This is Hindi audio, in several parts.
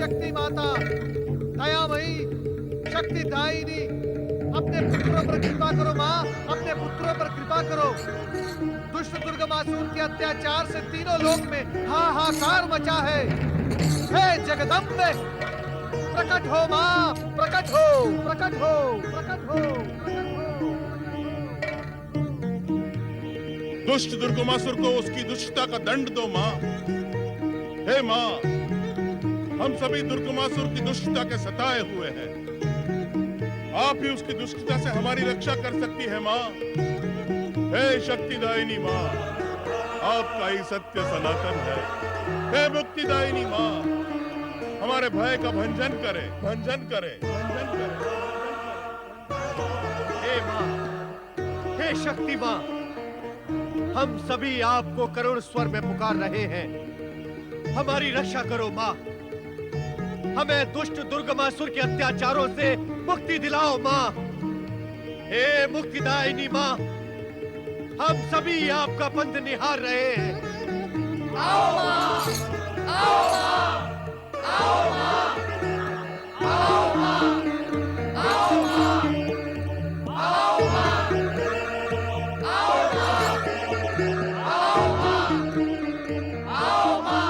शक्ति माता, दयामयी, शक्तिदायिनी, अपने पुत्रों पर कृपा करो माँ, अपने पुत्रों पर कृपा करो। दुष्ट दुर्गमासुर के अत्याचार से तीनों लोक में हाहाकार मचा है। हे जगदम्बे, प्रकट हो माँ, प्रकट हो, प्रकट हो, प्रकट हो, प्रकट हो। दुष्ट दुर्गमासुर को उसकी दुष्टता का दंड दो माँ। हे माँ, हम सभी दुर्गमासुर की दुष्टता के सताए हुए हैं। आप ही उसकी दुष्टता से हमारी रक्षा कर सकती है माँ। हे शक्तिदायिनी माँ, आपका ही सत्य सनातन है। हे मुक्तिदायिनी माँ, हमारे भय का भंजन करे, भंजन करे, भंजन करे। हे माँ, हे शक्ति माँ, हम सभी आपको करुण स्वर में पुकार रहे हैं। हमारी रक्षा करो माँ, हमें दुष्ट दुर्गमासुर के अत्याचारों से मुक्ति दिलाओ माँ। हे मुक्तिदायिनी माँ, हम सभी आपका पंथ निहार रहे हैं। आओ माँ, आओ माँ, आओ माँ, आओ माँ, आओ माँ, आओ माँ, आओ माँ, आओ माँ, आओ माँ।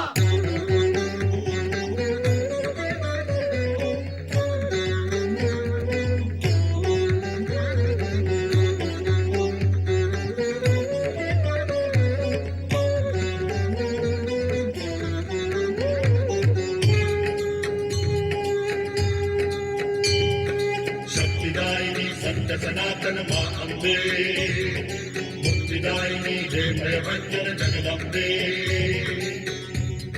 सनातन माँ अम्बे, मुक्तिदायिनी जय भयभंजन जगदम्बे।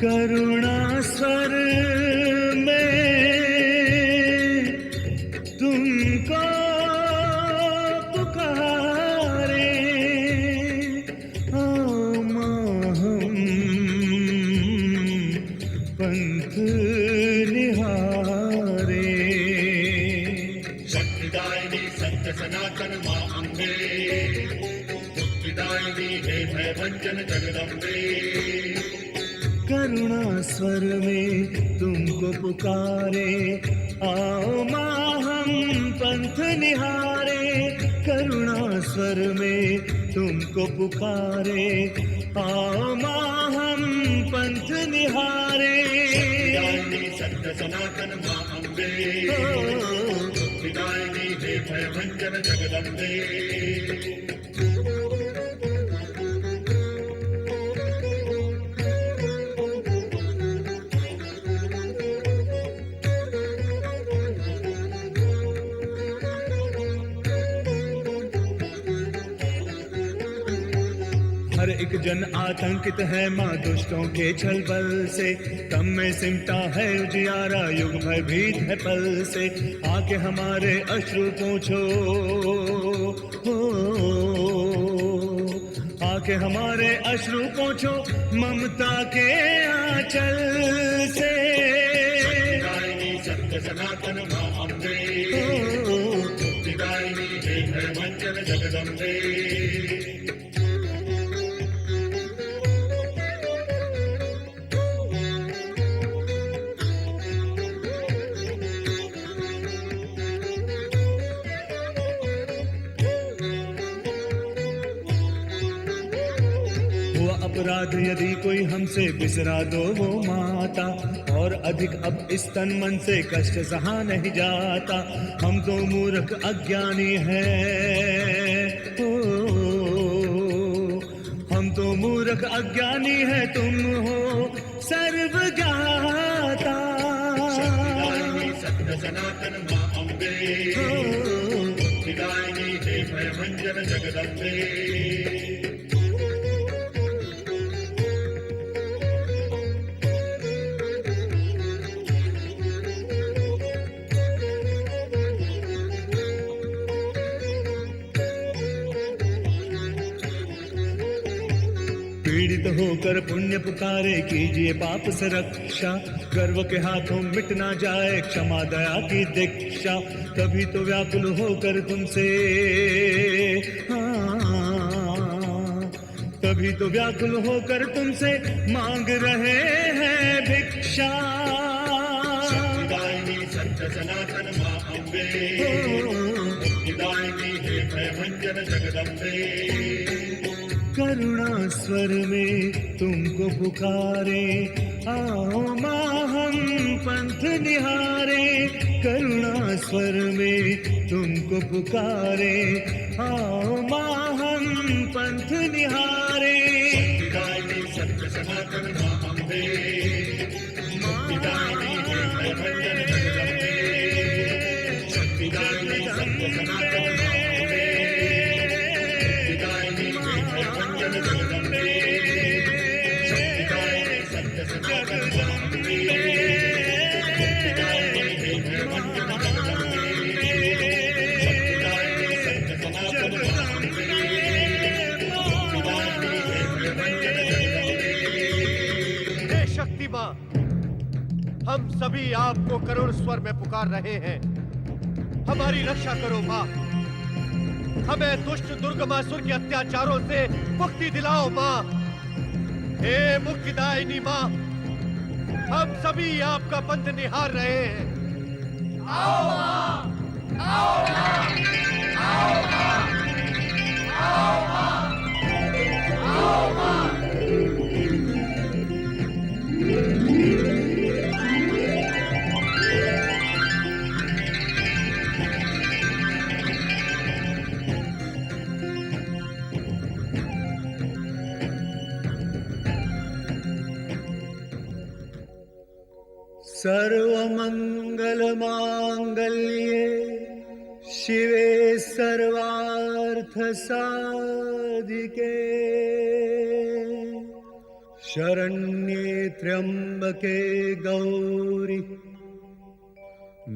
करुणा स्वर में तुमको पुकारे, आओ माँ हम पंथ निहारे। शक्तिदायिनी सत्य सनातन माँ अम्बे, मुक्तिदायिनी जय भयभंजन जगदम्बे। करुणा स्वर में तुमको पुकारे, आओ माँ हम पंथ निहारे। करुणा स्वर में तुमको पुकारे, आओ माँ हम पंथ निहारे। शक्तिदायिनी सत्य सनातन माँ अम्बे, मुक्तिदायिनी जय भयभंजन जगदम्बे। हर एक जन आतंकित है माँ दुष्टों के छल बल से। तम में सिमटा है उजियारा, युग भयभीत है पल से। आके हमारे अश्रु पोंछो, आके हमारे अश्रु पोंछो ममता के आंचल से। शक्तिदायिनी सत्य सनातन माँ अम्बे, मुक्तिदायिनी जय भयभंजन जगदम्बे। अपराध यदि कोई हमसे बिसरा दो वो माता, और अधिक अब इस तन मन से कष्ट सहा नहीं जाता। हम तो मूर्ख अज्ञानी हैं, हम तो मूर्ख अज्ञानी है, तुम हो सर्व ज्ञाता। शक्तिदायिनी सत्य सनातन माँ अम्बे, मुक्तिदायिनी जय भयभंजन जगदम्बे। पीड़ित होकर पुण्य पुकारे, कीजिए पाप से रक्षा। गर्व के हाथों मिट ना जाए क्षमा दया की दीक्षा। तभी तो व्याकुल होकर तुमसे, तभी तो व्याकुल होकर तुमसे मांग रहे हैं भिक्षा। मुक्तिदायिनी हे भयभंजन जगदम्बे करुणा स्वर में तुमको पुकारे, आओ माँ हम पंथ निहारे। करुणा स्वर में तुमको पुकारे, आओ माँ हम पंथ निहारे। मुक्तिदायिनी सत्य सनातन माँ अम्बे मुक्तिदायिनी हे भयभंजन जगदम्बे शक्तिदायिनी सत्य सनातन माँ अम्बे मुक्तिदायिनी हे भयभंजन जगदम्बे शक्तिदायिनी सत्य सनातन माँ अम्बे मुक्तिदायिनी हे भयभंजन जगदम्बे शक्तिदायिनी सत्य सनातन माँ अम्बे मुक्तिदायिनी हे भयभंजन जगदम्बे। हे शक्ति माँ, हम सभी आपको करुण स्वर में पुकार रहे हैं। हमारी रक्षा करो माँ, हमें दुष्ट दुर्गमासुर के अत्याचारों से मुक्ति दिलाओ माँ। हे मुक्तिदायिनी माँ, हम सभी आपका पंथ निहार रहे हैं। आओ माँ, आओ माँ, आओ माँ, आओ माँ, आओ माँ। सर्वमंगलमांगल्ये शिवे सर्वार्थसाधिके शरण्ये त्र्यंबके गौरी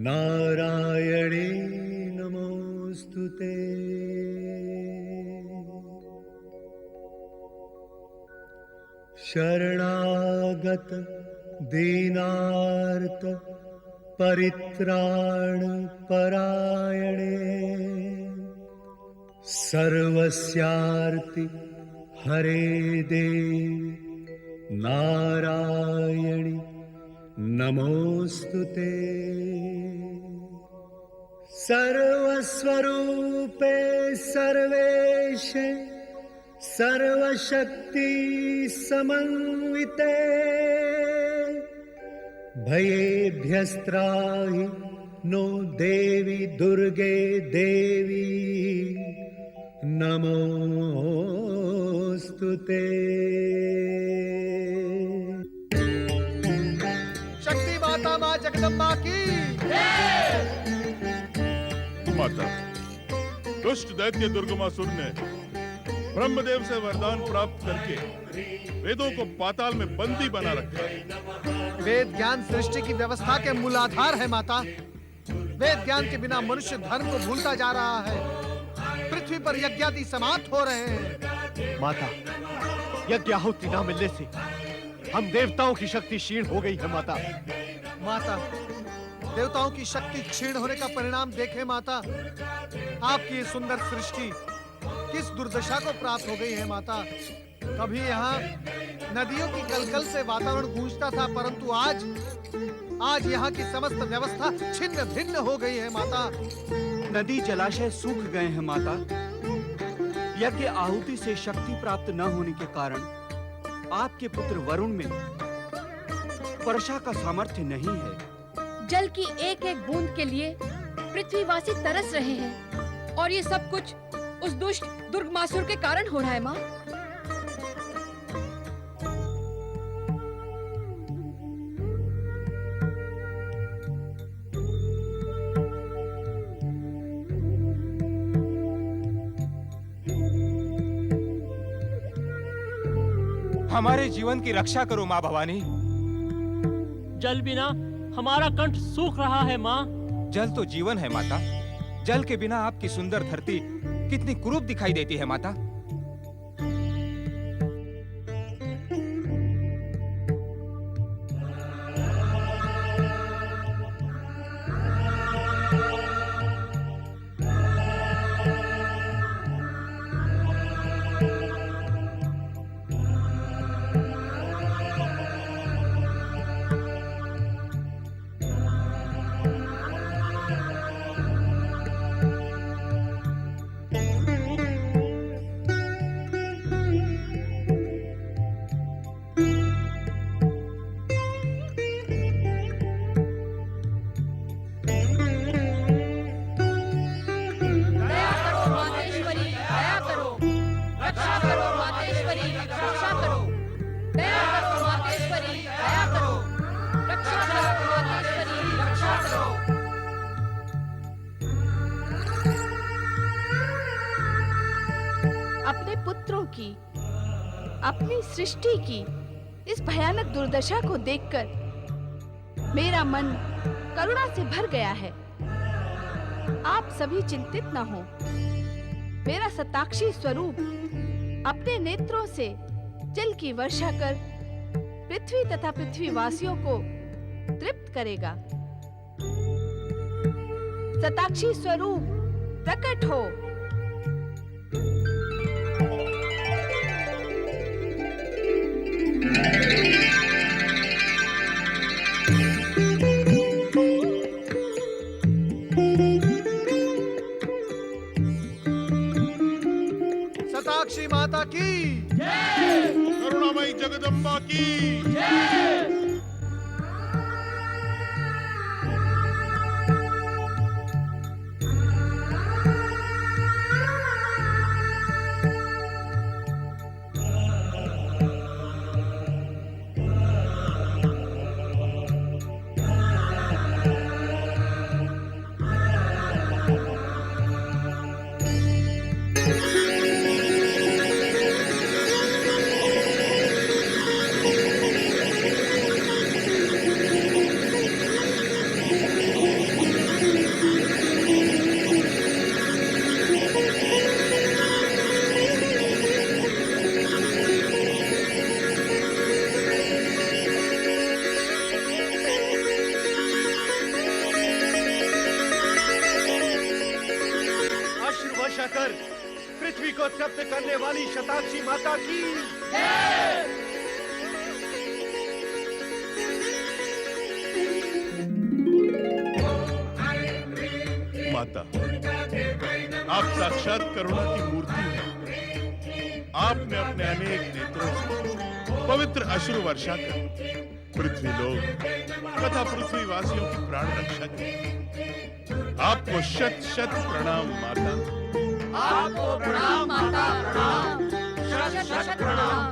नारायणे नमोस्तुते। शरणागत दीनार्त परित्राण परायणे सर्वस्यार्ति हरे देवी नारायणि नमोस्तुते। सर्वस्वरूपे सर्वेशे सर्वशक्ति समन्विते भयेभ्यस्त्राहि नो देवी दुर्गे देवी नमोस्तुते। शक्ति माता माँ जगदम्बा की माता, दुष्ट दैत्य दुर्गमासुर ने ब्रह्मदेव से वरदान प्राप्त करके वेदों को पाताल में बंदी बना रखा है। वेद ज्ञान सृष्टि की व्यवस्था के मूलाधार है माता। वेद ज्ञान के बिना मनुष्य धर्म को भूलता जा रहा है। पृथ्वी पर यज्ञादि समाप्त हो रहे हैं। माता, यज्ञ आहुति न मिलने से हम देवताओं की शक्ति क्षीण हो गई है माता। माता, देवताओं की शक्ति क्षीण होने का परिणाम देखें माता। आपकी सुंदर सृष्टि किस दुर्दशा को प्राप्त हो गई है माता। कभी यहाँ नदियों की कलकल से वातावरण गूंजता था, परंतु आज यहाँ की समस्त व्यवस्था छिन्न भिन्न हो गई है माता। नदी जलाशय सूख गए हैं माता। यज्ञ आहुति से शक्ति प्राप्त न होने के कारण आपके पुत्र वरुण में वर्षा का सामर्थ्य नहीं है। जल की एक एक बूंद के लिए पृथ्वीवासी तरस रहे हैं और ये सब कुछ उस दुष्ट दुर्गमासुर के कारण हो रहा है माँ। हमारे जीवन की रक्षा करो माँ भवानी। जल बिना हमारा कंठ सूख रहा है माँ। जल तो जीवन है माता। जल के बिना आपकी सुंदर धरती कितनी कुरूप दिखाई देती है माता। की, अपनी सृष्टि की इस भयानक दुर्दशा को देखकर मेरा मन करुणा से भर गया है। आप सभी चिंतित न हो। मेरा सताक्षी स्वरूप अपने नेत्रों से जल की वर्षा कर पृथ्वी तथा पृथ्वीवासियों को तृप्त करेगा। सताक्षी स्वरूप प्रकट हो। सताक्षी माता की, करुणामयी जगदम्बा की, वर्षा कर पृथ्वी को तृप्त करने वाली शताक्षी माता की। माता, आप साक्षात करुणा की मूर्ति हैं। आपने अपने अनेक नेत्रों से पवित्र अश्रु वर्षा कर पृथ्वी लोग तथा पृथ्वीवासियों की प्राण रक्षा की। आपको शत शत प्रणाम माता। आपको प्रणाम माता, प्रणाम, शत शत प्रणाम।